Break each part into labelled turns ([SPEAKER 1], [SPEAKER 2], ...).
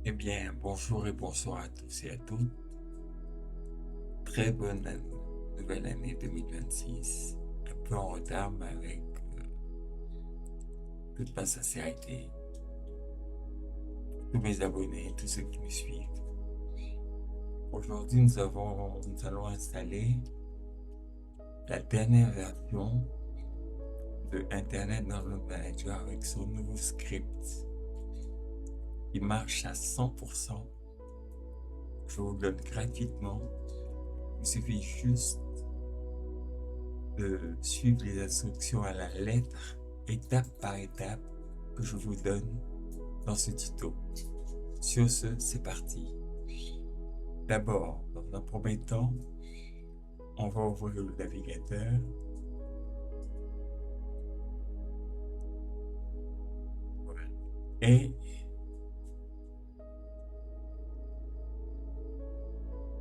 [SPEAKER 1] Eh bien, bonjour et bonsoir à tous et à toutes. Très bonne nouvelle année 2026. Un peu en retard, mais avec toute ma sincérité. Tous mes abonnés, tous ceux qui me suivent. Aujourd'hui, nous allons installer la dernière version de Internet Download Manager avec son nouveau script. Il marche à 100%. Je vous le donne gratuitement. Il suffit juste de suivre les instructions à la lettre, étape par étape, que je vous donne dans ce tuto. Sur ce, c'est parti. D'abord, dans un premier temps, on va ouvrir le navigateur. Voilà. Et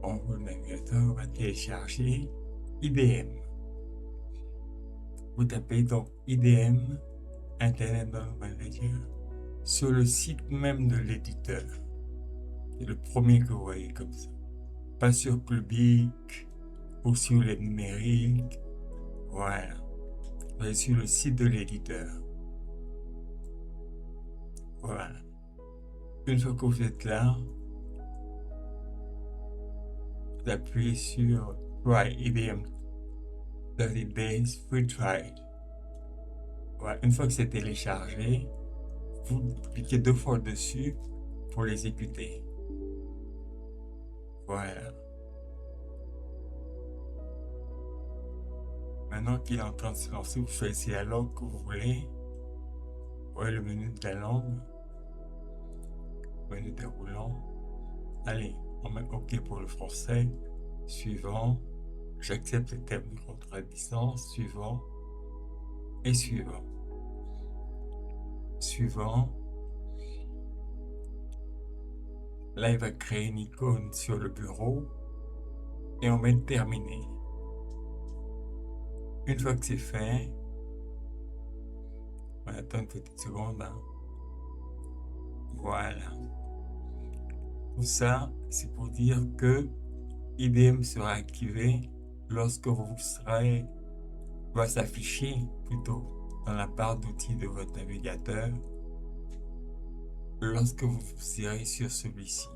[SPEAKER 1] on ouvre le navigateur, on va télécharger IDM. Vous tapez donc IDM, Internet Download Manager, sur le site même de l'éditeur. C'est le premier que vous voyez comme ça. Pas sur Clubic ou sur les numériques. Voilà. Vous allez sur le site de l'éditeur. Voilà. Une fois que vous êtes là, vous appuyez sur Try IBM 30 Days Free Trial. Voilà. Une fois que c'est téléchargé, vous cliquez 2 fois dessus pour l'exécuter. Voilà. Maintenant qu'il est en train de se lancer, vous choisissez la langue que vous voulez. Voyez le menu de la langue. Menu déroulant. Allez, on met OK pour le français. Suivant. J'accepte les termes de contrat à distance. Suivant. Et suivant. Suivant. Là, il va créer une icône sur le bureau. Et on met terminé. Une fois que c'est fait, on attend une petite seconde. Voilà. Tout ça, c'est pour dire que IDM sera activé lorsque va s'afficher plutôt dans la barre d'outils de votre navigateur lorsque vous irez sur celui-ci.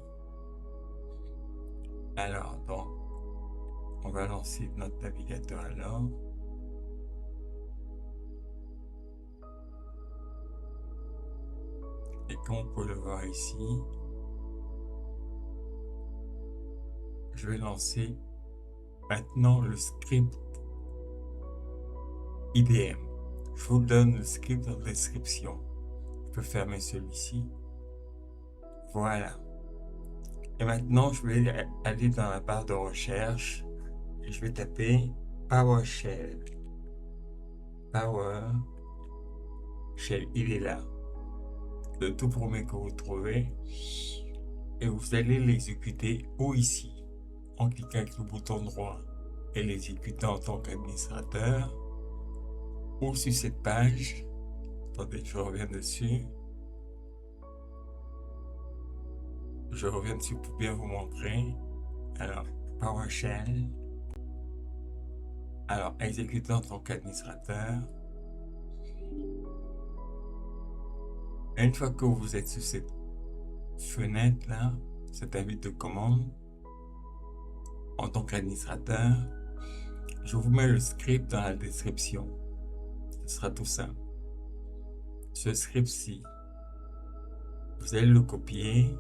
[SPEAKER 1] Alors, donc, on va lancer notre navigateur alors. Et comme on peut le voir ici, je vais lancer maintenant le script IDM. Je vous donne le script en description. Je peux fermer celui-ci. Voilà. Et maintenant, je vais aller dans la barre de recherche et je vais taper PowerShell. PowerShell, il est là. Le tout premier que vous trouvez. Et vous allez l'exécuter ou ici, en cliquant avec le bouton droit et l'exécutant en tant qu'administrateur, ou sur cette page. Attendez, je reviens dessus. Je reviens dessus pour bien vous montrer. Alors, PowerShell. Alors, exécuter en tant qu'administrateur. Une fois que vous êtes sur cette fenêtre là, cette avis de commande, en tant qu'administrateur, je vous mets le script dans la description. Ce sera tout simple. Ce script-ci, vous allez le copier.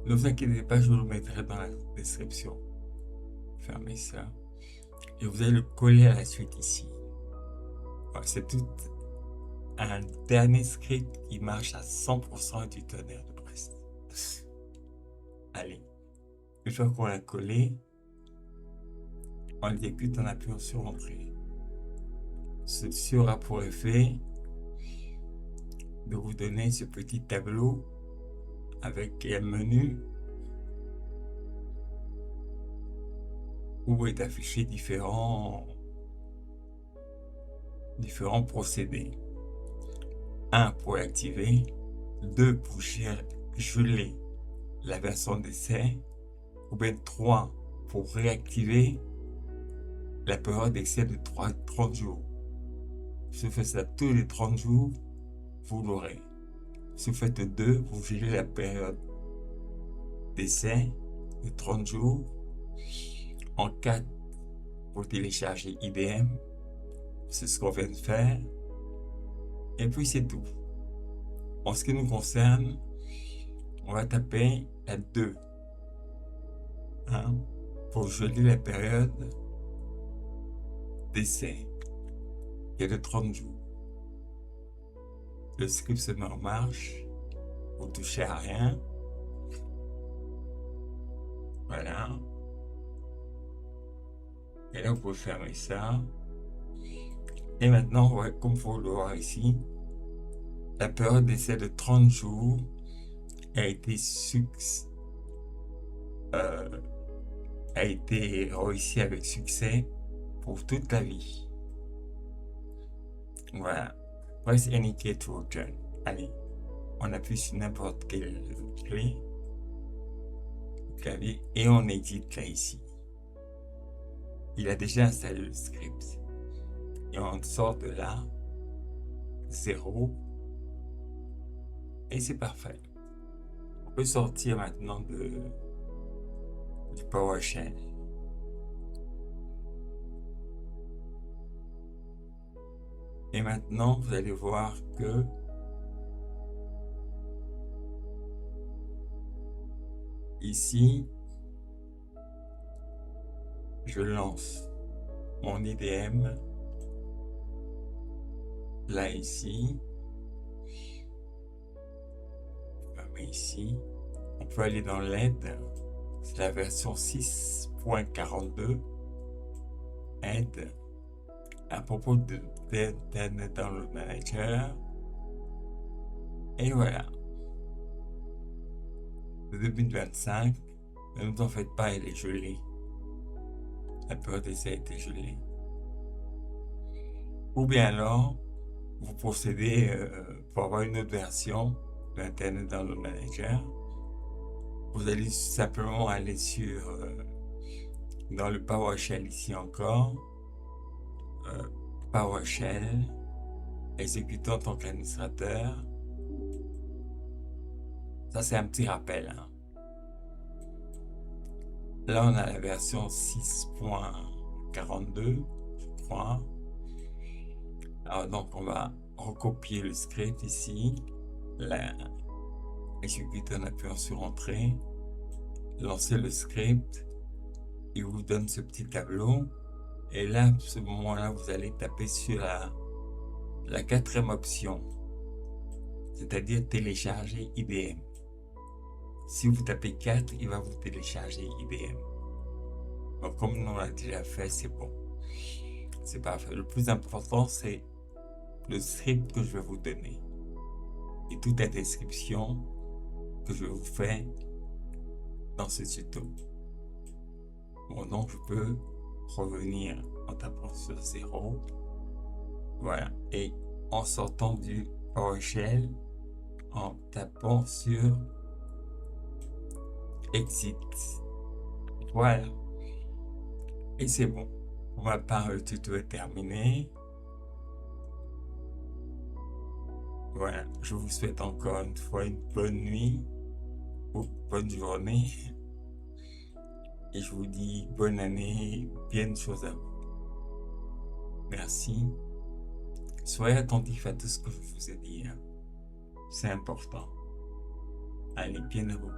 [SPEAKER 1] Ne vous inquiétez pas, je vous le mettrai dans la description. Fermez ça. Et vous allez le coller à la suite ici. Voilà, c'est tout un dernier script qui marche à 100% du tonnerre de Brest. Allez, une fois qu'on l'a collé, on l'exécute en appuyant sur Entrée. Ceci aura pour effet de vous donner ce petit tableau avec un menu où est affiché différents procédés. 1 pour l'activer, 2 pour geler la version d'essai, ou bien 3 pour réactiver la période d'essai de 30 jours. Si vous faites ça tous les 30 jours, vous l'aurez. Si vous faites 2, vous gelez la période d'essai de 30 jours. En 4, vous téléchargez IBM. C'est ce qu'on vient de faire. Et puis c'est tout. En ce qui nous concerne, on va taper la 2 pour geler la période d'essai qui est de 30 jours. Le script se met en marche, vous ne touchez à rien. Voilà. Et là, vous pouvez fermer ça. Et maintenant, comme vous le voir ici, la période d'essai de 30 jours a été réussie avec succès pour toute la vie. Voilà. Press any key to return. Allez, on appuie sur n'importe quelle clé, clavier, et on édite là ici. Il a déjà installé le script. Et on sort de là, 0, et c'est parfait. On peut sortir maintenant du PowerShell. Et maintenant, vous allez voir que ici, je lance mon IBM. Là, ici, ici, on peut aller dans l'aide, c'est la version 6.42, aide, à propos d'aide dans le manager, et voilà. Le 2025, ne vous en faites pas, elle est gelée. La période d'essai a été gelée. Ou bien alors, vous procédez pour avoir une autre version d'Internet dans le manager. Vous allez simplement aller dans le PowerShell ici encore, PowerShell, exécutant en tant qu'administrateur. Ça, c'est un petit rappel. Là, on a la version 6.42, je crois. Alors, donc, on va recopier le script ici. Là, exécuter en appuyant sur Entrée. Lancer le script. Il vous donne ce petit tableau. Et là, à ce moment-là, vous allez taper sur la 4e option. C'est-à-dire télécharger IBM. Si vous tapez 4, il va vous télécharger IBM. Donc, comme nous on l'a déjà fait, c'est bon. C'est parfait. Le plus important, c'est le script que je vais vous donner. Et toute la description que je vous fais dans ce tuto. Bon, donc je peux revenir en tapant sur 0. Voilà. Et en sortant du PowerShell, en tapant sur Exit. Voilà. Et c'est bon. Pour ma part, le tuto est terminé. Voilà. Je vous souhaite encore une fois une bonne nuit ou bonne journée. Et je vous dis bonne année, bien de choses à vous. Merci. Soyez attentifs à tout ce que je vous ai dit. C'est important. Allez, bien à vous.